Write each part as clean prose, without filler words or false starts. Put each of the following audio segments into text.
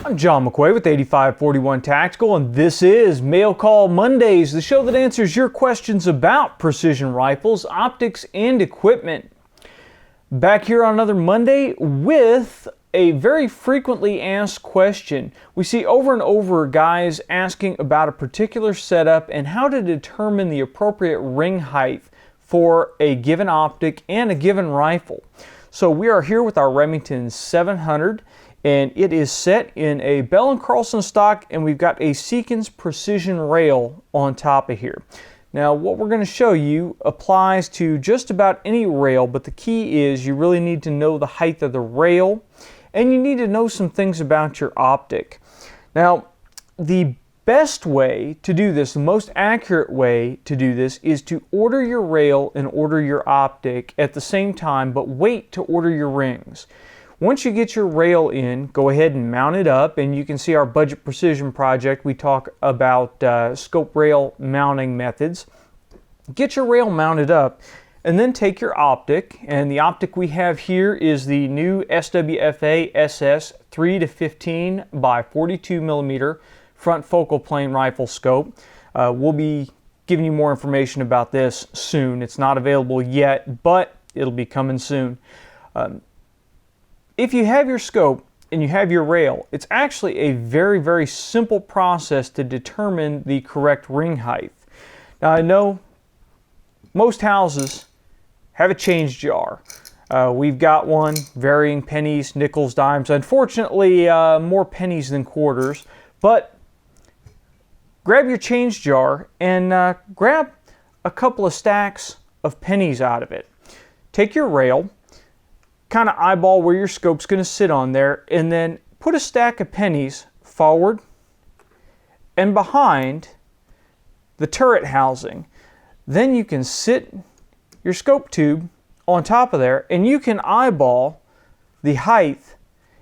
I'm John McQuay with 8541 Tactical, and this is Mail Call Mondays, the show that answers your questions about precision rifles, optics, and equipment. Back here on another Monday with a very frequently asked question. We see over and over guys asking about a particular setup and how to determine the appropriate ring height for a given optic and a given rifle. So we are here with our Remington 700, and it is set in a Bell & Carlson stock, and we've got a Seekins precision rail on top of here. Now what we're going to show you applies to just about any rail, but the key is you really need to know the height of the rail, and you need to know some things about your optic. Now the best way to do this, the most accurate way to do this, is to order your rail and order your optic at the same time, but wait to order your rings. Once you get your rail in, go ahead and mount it up, and you can see our budget precision project. We talk about scope rail mounting methods. Get your rail mounted up, and then take your optic, and the optic we have here is the new SWFA SS 3 to 15 by 42 millimeter front focal plane rifle scope. We'll be giving you more information about this soon. It's not available yet, but it'll be coming soon. If you have your scope and you have your rail, it's actually a very, very simple process to determine the correct ring height. Now I know most houses have a change jar. We've got one, varying pennies, nickels, dimes. Unfortunately, more pennies than quarters, but grab your change jar and grab a couple of stacks of pennies out of it. Take your rail, kind of eyeball where your scope's going to sit on there, and then put a stack of pennies forward and behind the turret housing. Then you can sit your scope tube on top of there, and you can eyeball the height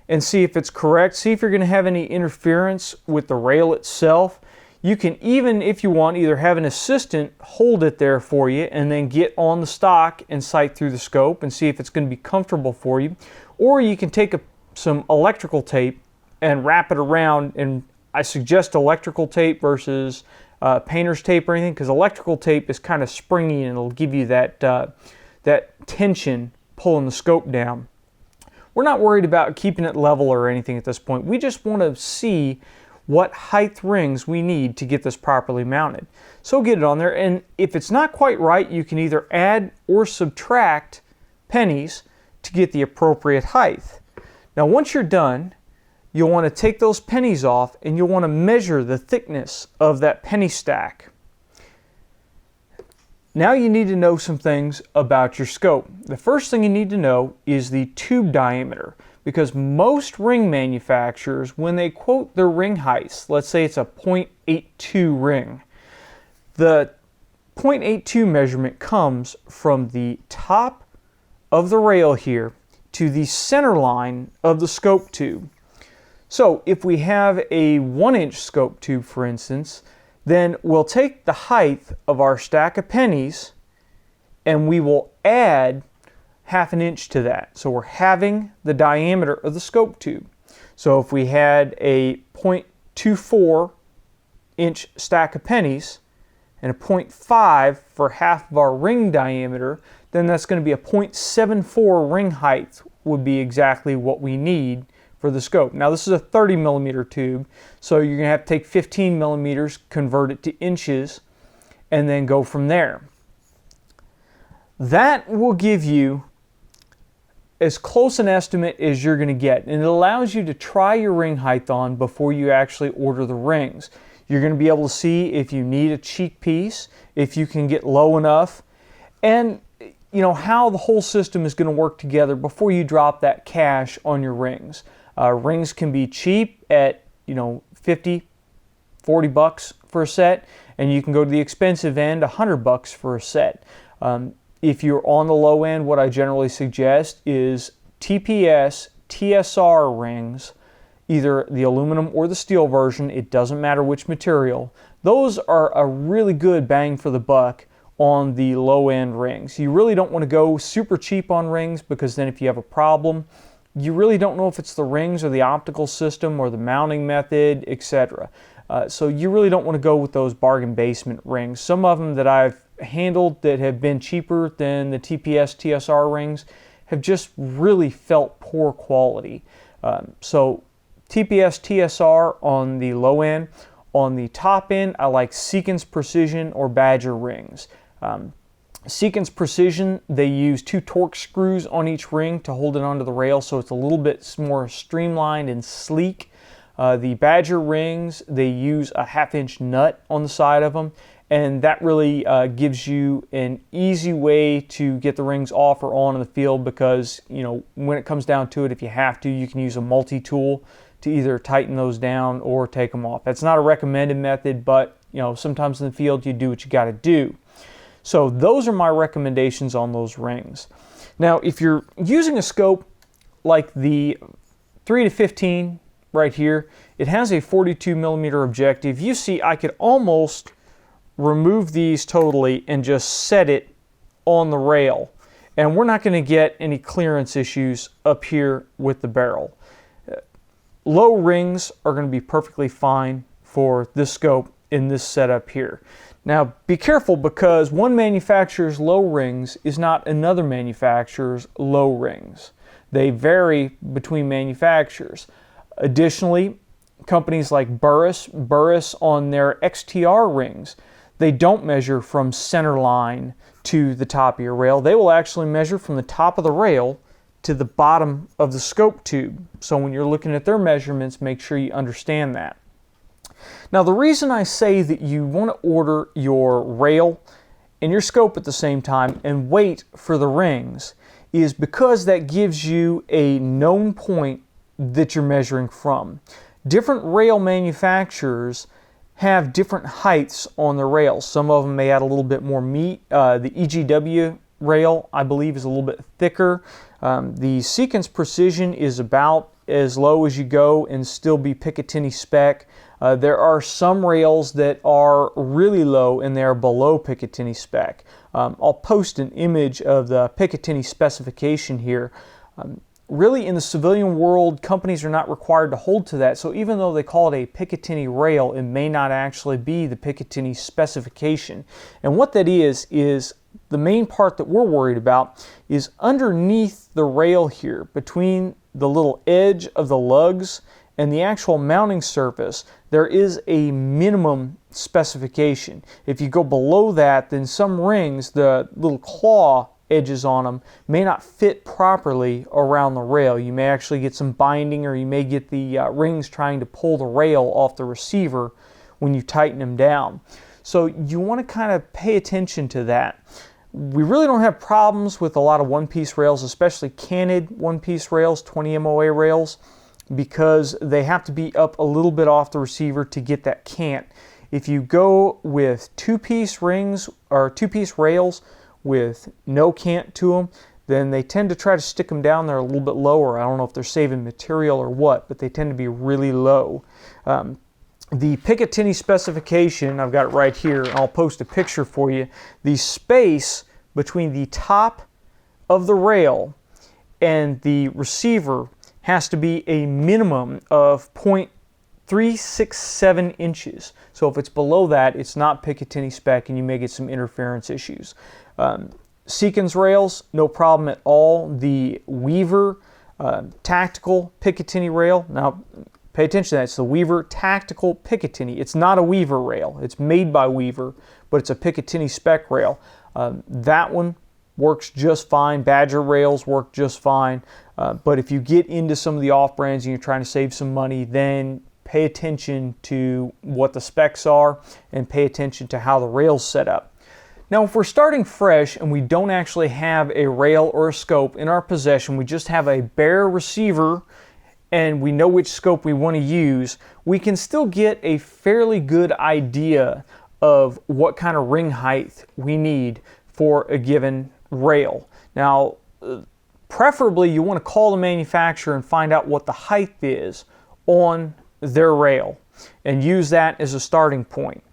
and see if it's correct, see if you're going to have any interference with the rail itself. You can even, if you want, either have an assistant hold it there for you and then get on the stock and sight through the scope and see if it's going to be comfortable for you. Or you can take some electrical tape and wrap it around, and I suggest electrical tape versus painter's tape or anything, because electrical tape is kind of springy and it'll give you that, that tension pulling the scope down. We're not worried about keeping it level or anything at this point. We just want to see what height rings we need to get this properly mounted. So get it on there, and if it's not quite right, you can either add or subtract pennies to get the appropriate height. Now once you're done, you'll want to take those pennies off, and you'll want to measure the thickness of that penny stack. Now you need to know some things about your scope. The first thing you need to know is the tube diameter, because most ring manufacturers, when they quote their ring heights, let's say it's a 0.82 ring, the 0.82 measurement comes from the top of the rail here to the center line of the scope tube. So if we have a 1-inch scope tube, for instance, then we'll take the height of our stack of pennies and we will add ½ an inch to that. So we're halving the diameter of the scope tube. So if we had a 0.24 inch stack of pennies and a 0.5 for half of our ring diameter, then that's going to be a 0.74 ring height would be exactly what we need for the scope. Now this is a 30 millimeter tube, so you're going to have to take 15 millimeters, convert it to inches, and then go from there. That will give you as close an estimate as you're going to get, and it allows you to try your ring height on before you actually order the rings. You're going to be able to see if you need a cheek piece, if you can get low enough, and you know how the whole system is going to work together before you drop that cash on your rings. Rings can be cheap at 50, 40 bucks for a set, and you can go to the expensive end, 100 bucks for a set. If you're on the low end, what I generally suggest is TPS, TSR rings, either the aluminum or the steel version, it doesn't matter which material. Those are a really good bang for the buck on the low end rings. You really don't want to go super cheap on rings, because then if you have a problem, you really don't know if it's the rings or the optical system or the mounting method, etc. So you really don't want to go with those bargain basement rings. Some of them that I've handled that have been cheaper than the TPS TSR rings have just really felt poor quality. So TPS TSR on the low end. On the top end, I like Seekins Precision or Badger rings. Seekins Precision, they use 2 Torx screws on each ring to hold it onto the rail, so it's a little bit more streamlined and sleek. The Badger rings, they use a 1/2-inch nut on the side of them, and that really gives you an easy way to get the rings off or on in the field, because when it comes down to it, if you have to, you can use a multi-tool to either tighten those down or take them off. That's not a recommended method, but sometimes in the field you do what you got to do. So those are my recommendations on those rings. Now, if you're using a scope like the 3-15 right here, it has a 42mm objective. You see, I could almost remove these totally and just set it on the rail, and we're not going to get any clearance issues up here with the barrel. Low rings are going to be perfectly fine for this scope in this setup here. Now be careful, because one manufacturer's low rings is not another manufacturer's low rings. They vary between manufacturers. Additionally, companies like Burris on their XTR rings, they don't measure from center line to the top of your rail. They will actually measure from the top of the rail to the bottom of the scope tube. So when you're looking at their measurements, make sure you understand that. Now, the reason I say that you want to order your rail and your scope at the same time and wait for the rings is because that gives you a known point that you're measuring from. Different rail manufacturers have different heights on the rails. Some of them may add a little bit more meat. The EGW rail, I believe, is a little bit thicker. The Seekins Precision is about as low as you go and still be Picatinny spec. There are some rails that are really low and they are below Picatinny spec. I'll post an image of the Picatinny specification here. Really, in the civilian world, companies are not required to hold to that, so even though they call it a Picatinny rail, it may not actually be the Picatinny specification. And what that is the main part that we're worried about is underneath the rail here, between the little edge of the lugs and the actual mounting surface, there is a minimum specification. If you go below that, then some rings, the little claw edges on them, may not fit properly around the rail. You may actually get some binding, or you may get the rings trying to pull the rail off the receiver when you tighten them down. So you want to kind of pay attention to that. We really don't have problems with a lot of one-piece rails, especially canted one-piece rails, 20 MOA rails, because they have to be up a little bit off the receiver to get that cant. If you go with two-piece rings or two-piece rails with no cant to them, then they tend to try to stick them down there a little bit lower. I don't know if they're saving material or what, but they tend to be really low. The Picatinny specification, I've got it right here, and I'll post a picture for you. The space between the top of the rail and the receiver has to be a minimum of 0.367 inches. So if it's below that, it's not Picatinny spec, and you may get some interference issues. Seekins rails, no problem at all. The Weaver Tactical Picatinny rail, now pay attention to that, it's the Weaver Tactical Picatinny. It's not a Weaver rail. It's made by Weaver, but it's a Picatinny spec rail. That one works just fine. Badger rails work just fine. But if you get into some of the off-brands and you're trying to save some money, then pay attention to what the specs are and pay attention to how the rail's set up. Now, if we're starting fresh and we don't actually have a rail or a scope in our possession, we just have a bare receiver and we know which scope we want to use, we can still get a fairly good idea of what kind of ring height we need for a given rail. Now, preferably you want to call the manufacturer and find out what the height is on their rail and use that as a starting point.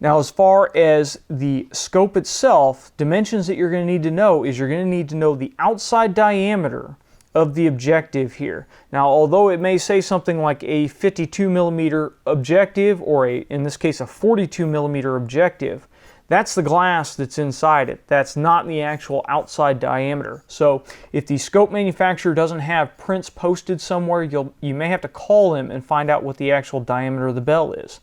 Now, as far as the scope itself, dimensions that you're going to need to know is you're going to need to know the outside diameter of the objective here. Now, although it may say something like a 52 millimeter objective, or in this case a 42 millimeter objective, that's the glass that's inside it. That's not the actual outside diameter. So if the scope manufacturer doesn't have prints posted somewhere, you may have to call them and find out what the actual diameter of the bell is.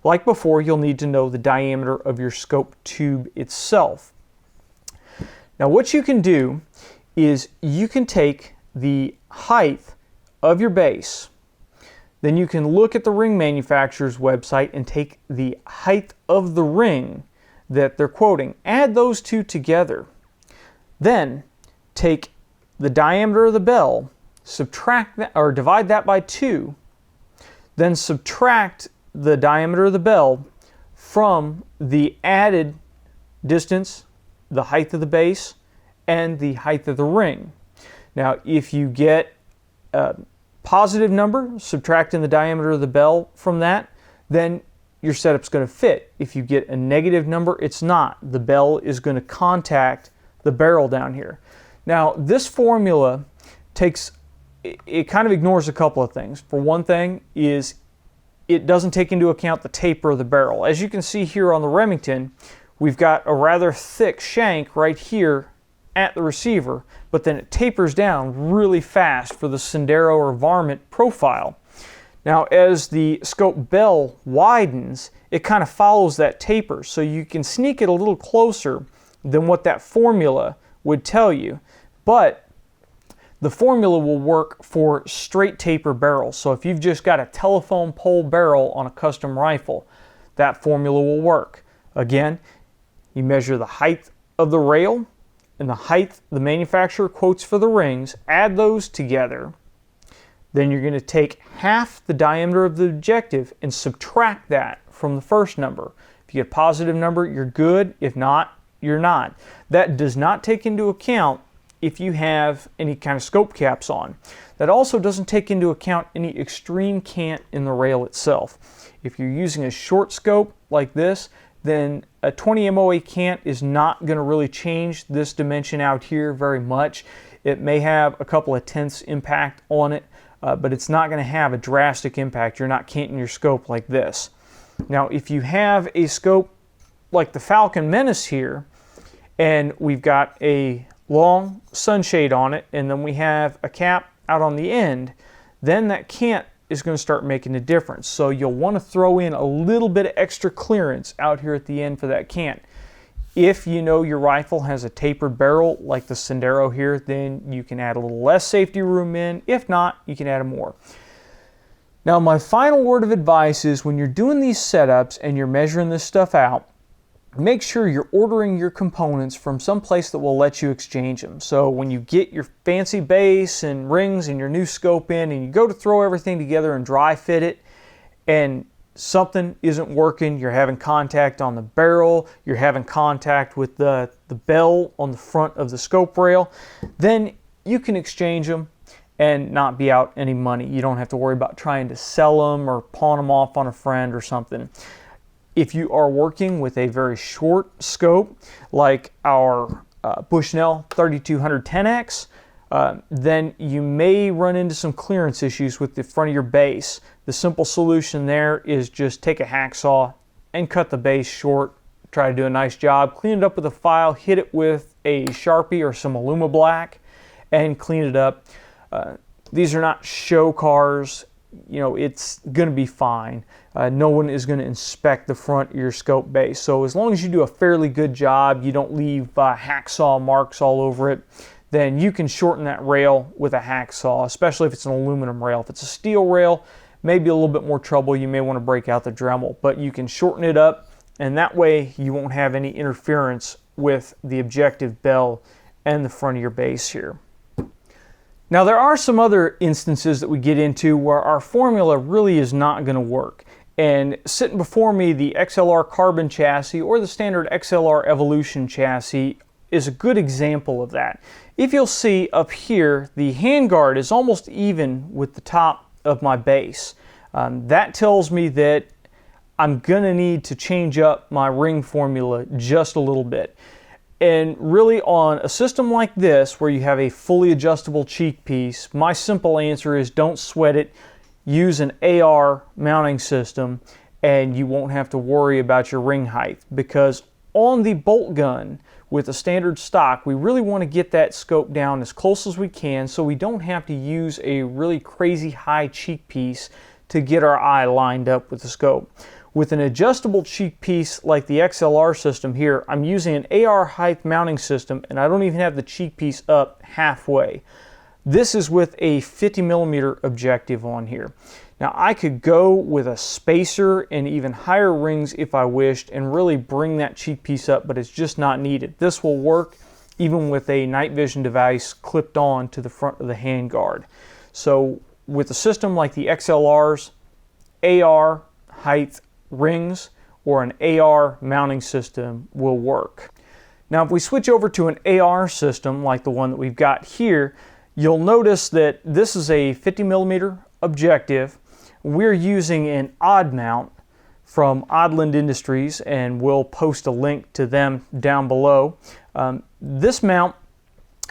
Like before, you'll need to know the diameter of your scope tube itself. Now what you can do is you can take the height of your base, then you can look at the ring manufacturer's website and take the height of the ring that they're quoting, add those two together, then take the diameter of the bell, subtract that, or divide that by 2, then subtract the diameter of the bell from the added distance, the height of the base, and the height of the ring. Now, if you get a positive number, subtracting the diameter of the bell from that, then your setup's going to fit. If you get a negative number, it's not. The bell is going to contact the barrel down here. Now, this formula it kind of ignores a couple of things. For one thing is it doesn't take into account the taper of the barrel. As you can see here on the Remington, we've got a rather thick shank right here at the receiver, but then it tapers down really fast for the Sendero or Varmint profile. Now, as the scope bell widens, it kind of follows that taper, so you can sneak it a little closer than what that formula would tell you. But the formula will work for straight taper barrels. So if you've just got a telephone pole barrel on a custom rifle, that formula will work. Again, you measure the height of the rail and the height the manufacturer quotes for the rings, add those together. Then you're going to take half the diameter of the objective and subtract that from the first number. If you get a positive number, you're good. If not, you're not. That does not take into account if you have any kind of scope caps on. That also doesn't take into account any extreme cant in the rail itself. If you're using a short scope like this, then a 20 MOA cant is not going to really change this dimension out here very much. It may have a couple of tenths impact on it, but it's not going to have a drastic impact. You're not canting your scope like this. Now, if you have a scope like the Falcon Menace here, and we've got a long sunshade on it, and then we have a cap out on the end, then that cant is going to start making a difference. So you'll want to throw in a little bit of extra clearance out here at the end for that cant. If you know your rifle has a tapered barrel like the Sendero here, then you can add a little less safety room in. If not, you can add more. Now, my final word of advice is when you're doing these setups and you're measuring this stuff out, make sure you're ordering your components from some place that will let you exchange them. So when you get your fancy base and rings and your new scope in and you go to throw everything together and dry fit it, and something isn't working, you're having contact on the barrel, you're having contact with the bell on the front of the scope rail, then you can exchange them and not be out any money. You don't have to worry about trying to sell them or pawn them off on a friend or something. If you are working with a very short scope, like our Bushnell 3200 10X, then you may run into some clearance issues with the front of your base. The simple solution there is just take a hacksaw and cut the base short. Try to do a nice job. Clean it up with a file, hit it with a Sharpie or some Aluma Black, and clean it up. These are not show cars. You know, it's going to be fine. No one is going to inspect the front of your scope base. So as long as you do a fairly good job, you don't leave hacksaw marks all over it, then you can shorten that rail with a hacksaw, especially if it's an aluminum rail. If it's a steel rail, maybe a little bit more trouble. You may want to break out the Dremel, but you can shorten it up, and that way you won't have any interference with the objective bell and the front of your base here. Now, there are some other instances that we get into where our formula really is not going to work. And sitting before me, the XLR Carbon chassis or the standard XLR Evolution chassis is a good example of that. If you'll see up here, the handguard is almost even with the top of my base. That tells me that I'm going to need to change up my ring formula just a little bit. And really, on a system like this, where you have a fully adjustable cheek piece, my simple answer is don't sweat it. Use an AR mounting system and you won't have to worry about your ring height, because on the bolt gun with a standard stock, we really want to get that scope down as close as we can so we don't have to use a really crazy high cheek piece to get our eye lined up with the scope. With an adjustable cheek piece like the XLR system here, I'm using an AR height mounting system and I don't even have the cheek piece up halfway. This is with a 50mm objective on here. Now I could go with a spacer and even higher rings if I wished and really bring that cheek piece up, but it's just not needed. This will work even with a night vision device clipped on to the front of the handguard. So with a system like the XLR's, AR height rings or an AR mounting system will work. Now if we switch over to an AR system like the one that we've got here, you'll notice that this is a 50mm objective. We're using an odd mount from Oddland Industries, and we'll post a link to them down below. This mount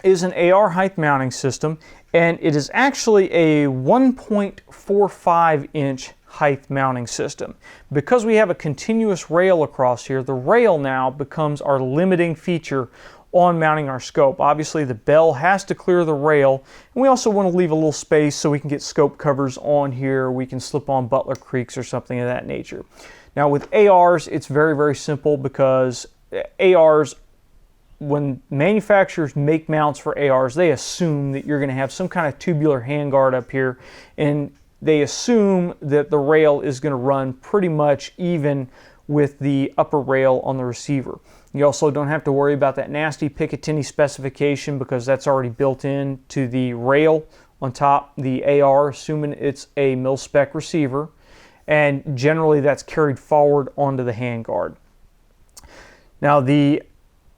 is an AR height mounting system, and it is actually a 1.45 inch height mounting system. Because we have a continuous rail across here, the rail now becomes our limiting feature on mounting our scope. Obviously the bell has to clear the rail, and we also want to leave a little space so we can get scope covers on here. We can slip on Butler Creeks or something of that nature. Now with ARs, it's very, very simple, because ARs, when manufacturers make mounts for ARs, they assume that you're going to have some kind of tubular handguard up here, and they assume that the rail is going to run pretty much even with the upper rail on the receiver. You also don't have to worry about that nasty Picatinny specification, because that's already built in to the rail on top the AR, assuming it's a mil-spec receiver, and generally that's carried forward onto the handguard. Now the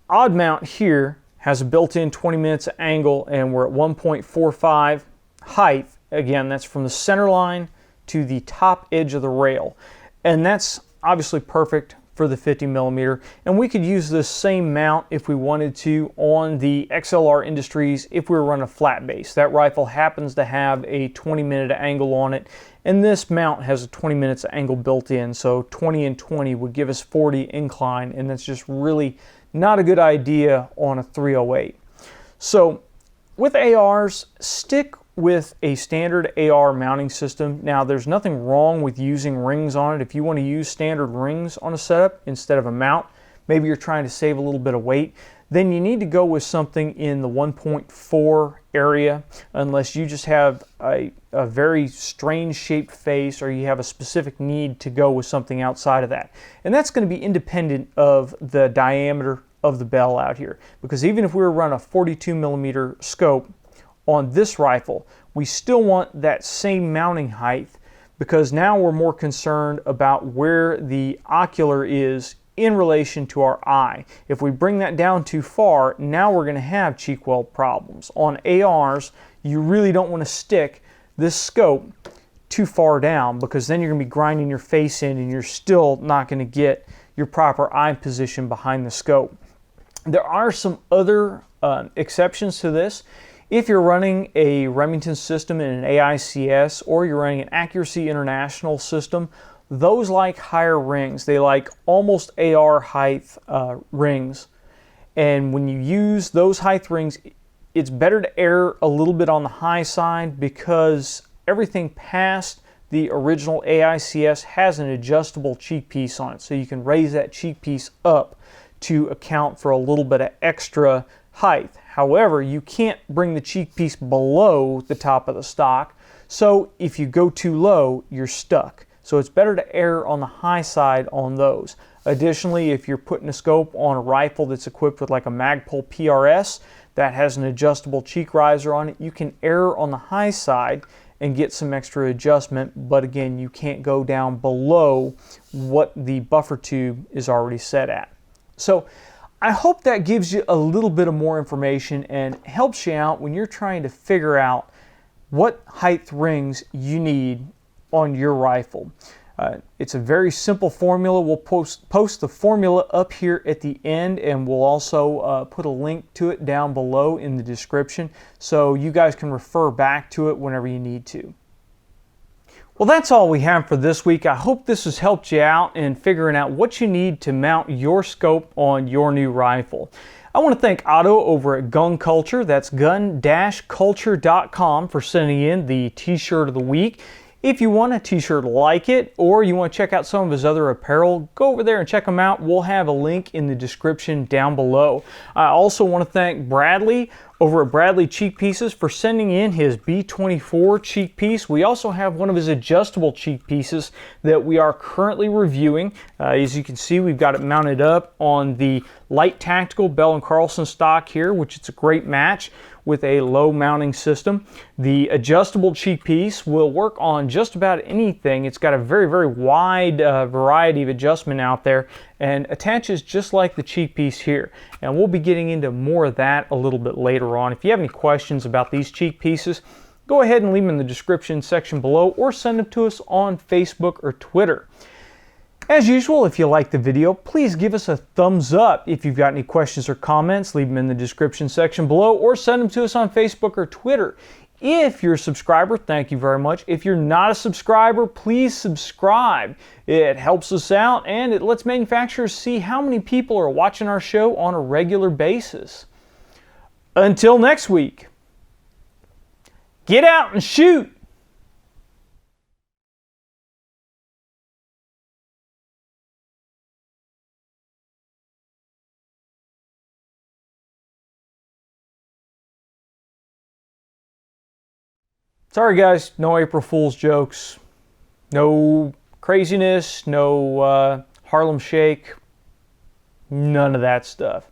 odd mount here has a built-in 20 minutes angle, and we're at 1.45 height. Again, that's from the center line to the top edge of the rail, and that's obviously perfect for the 50mm, and we could use this same mount if we wanted to on the XLR Industries if we were running a flat base. That rifle happens to have a 20-minute angle on it, and this mount has a 20 minutes angle built in, so 20 and 20 would give us 40 incline, and that's just really not a good idea on a 308. So with ARs, stick with a standard AR mounting system. Now there's nothing wrong with using rings on it. If you want to use standard rings on a setup instead of a mount, maybe you're trying to save a little bit of weight, then you need to go with something in the 1.4 area, unless you just have a very strange shaped face or you have a specific need to go with something outside of that. And that's going to be independent of the diameter of the bell out here, because even if we were running a 42mm scope on this rifle, we still want that same mounting height, because now we're more concerned about where the ocular is in relation to our eye. If we bring that down too far, now we're going to have cheek weld problems. On ARs, you really don't want to stick this scope too far down, because then you're going to be grinding your face in and you're still not going to get your proper eye position behind the scope. There are some other exceptions to this. If you're running a Remington system in an AICS, or you're running an Accuracy International system, those like higher rings. They like almost AR height rings. And when you use those height rings, it's better to err a little bit on the high side, because everything past the original AICS has an adjustable cheek piece on it. So you can raise that cheek piece up to account for a little bit of extra height. However, you can't bring the cheek piece below the top of the stock, so if you go too low, you're stuck. So it's better to err on the high side on those. Additionally, if you're putting a scope on a rifle that's equipped with like a Magpul PRS that has an adjustable cheek riser on it, you can err on the high side and get some extra adjustment, but again, you can't go down below what the buffer tube is already set at. So I hope that gives you a little bit of more information and helps you out when you're trying to figure out what height rings you need on your rifle. It's a very simple formula. We'll post the formula up here at the end, and we'll also put a link to it down below in the description so you guys can refer back to it whenever you need to. Well, that's all we have for this week. I hope this has helped you out in figuring out what you need to mount your scope on your new rifle. I want to thank Otto over at Gun Culture, that's gun-culture.com, for sending in the t-shirt of the week. If you want a t-shirt like it, or you want to check out some of his other apparel, go over there and check them out. We'll have a link in the description down below. I also want to thank Bradley over at Bradley Cheek Pieces for sending in his B24 cheek piece. We also have one of his adjustable cheek pieces that we are currently reviewing. As you can see, we've got it mounted up on the light tactical Bell & Carlson stock here, which is a great match with a low mounting system. The adjustable cheek piece will work on just about anything. It's got a very, very wide variety of adjustment out there and attaches just like the cheek piece here. And we'll be getting into more of that a little bit later on. If you have any questions about these cheek pieces, go ahead and leave them in the description section below or send them to us on Facebook or Twitter. As usual, if you liked the video, please give us a thumbs up. If you've got any questions or comments, leave them in the description section below or send them to us on Facebook or Twitter. If you're a subscriber, thank you very much. If you're not a subscriber, please subscribe. It helps us out and it lets manufacturers see how many people are watching our show on a regular basis. Until next week, get out and shoot! Sorry guys, no April Fool's jokes, no craziness, no Harlem Shake, none of that stuff.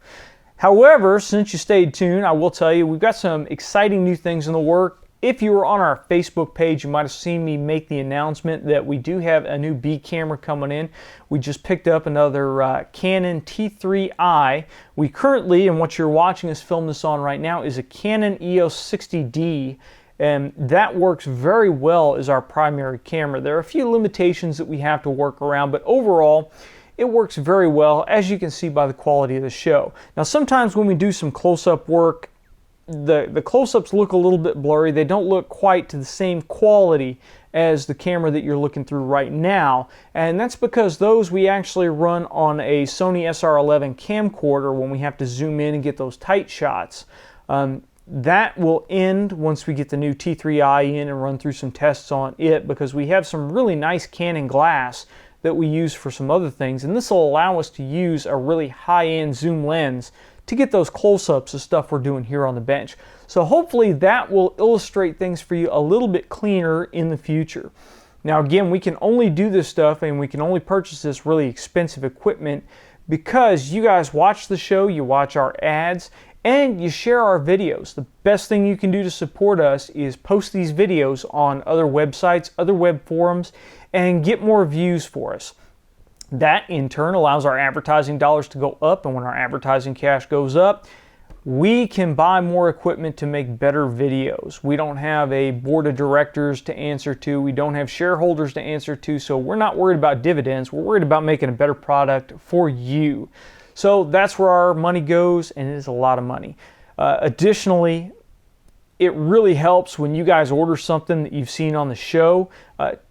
However, since you stayed tuned, I will tell you we've got some exciting new things in the work. If you were on our Facebook page, you might have seen me make the announcement that we do have a new B camera coming in. We just picked up another Canon T3i. We currently, and what you're watching us film this on right now, is a Canon EOS 60D. And that works very well as our primary camera. There are a few limitations that we have to work around, but overall, it works very well, as you can see by the quality of the show. Now, sometimes when we do some close-up work, the close-ups look a little bit blurry. They don't look quite to the same quality as the camera that you're looking through right now, and that's because those we actually run on a Sony SR11 camcorder when we have to zoom in and get those tight shots. That will end once we get the new T3i in and run through some tests on it, because we have some really nice Canon glass that we use for some other things, and this will allow us to use a really high-end zoom lens to get those close-ups of stuff we're doing here on the bench. So hopefully that will illustrate things for you a little bit cleaner in the future. Now again, we can only do this stuff and we can only purchase this really expensive equipment because you guys watch the show, you watch our ads, and you share our videos. The best thing you can do to support us is post these videos on other websites, other web forums, and get more views for us. That in turn allows our advertising dollars to go up, and when our advertising cash goes up, we can buy more equipment to make better videos. We don't have a board of directors to answer to, we don't have shareholders to answer to, so we're not worried about dividends, we're worried about making a better product for you. So that's where our money goes, and it is a lot of money. Additionally, it really helps when you guys order something that you've seen on the show.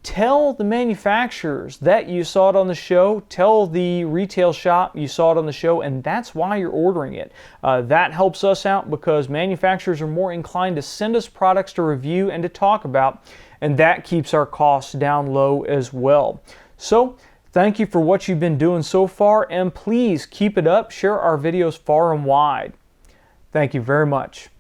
Tell the manufacturers that you saw it on the show. Tell the retail shop you saw it on the show, and that's why you're ordering it. That helps us out because manufacturers are more inclined to send us products to review and to talk about, and that keeps our costs down low as well. So, thank you for what you've been doing so far, and please keep it up. Share our videos far and wide. Thank you very much.